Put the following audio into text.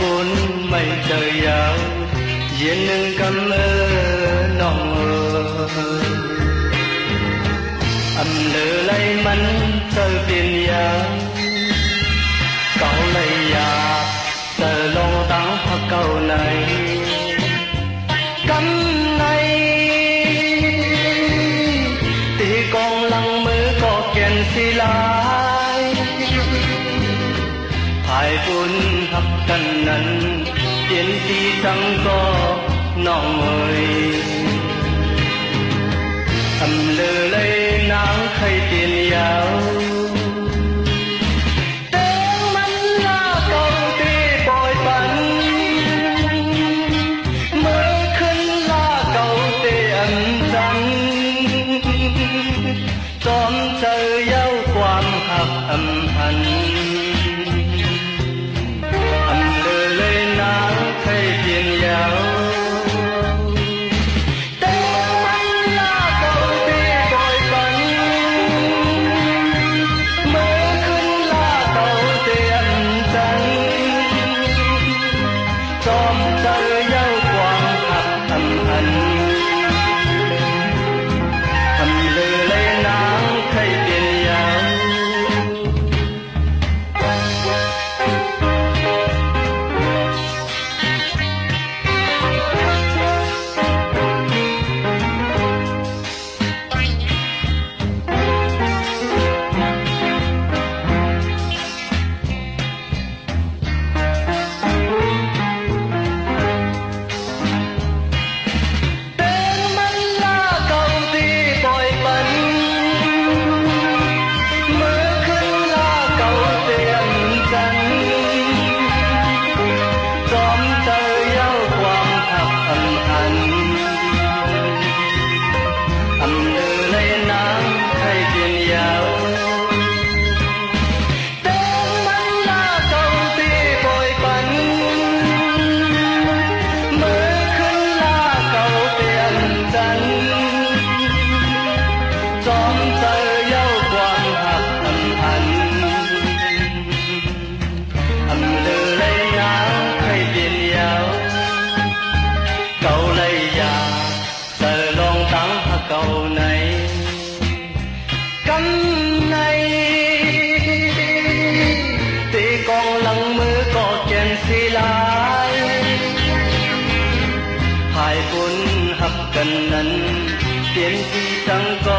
cuốn mây trời áo duyên nâng cầm ơ nòng âm lơ lấy mắn tơ tiền ya cậu lấy ya tơ long tắng hoặc cầu này cắm này thì con lăng mơ có kèn xì lại hai cuốn hấp cần nần tiến đi chẳng có nòng ơi âm lơ lấy nắng khay tiền yao tiếng mắn la cầu tê bồi bắn mới khấn la cầu tê ẩn trắng tròn trời yêu quang hạc âm hẳn âm lơ lấy nắng khay tiền yao cầu này cắm này thì con lăng mơ có chèn xì lại hai cuốn hấp cần nần tiến đi chẳng có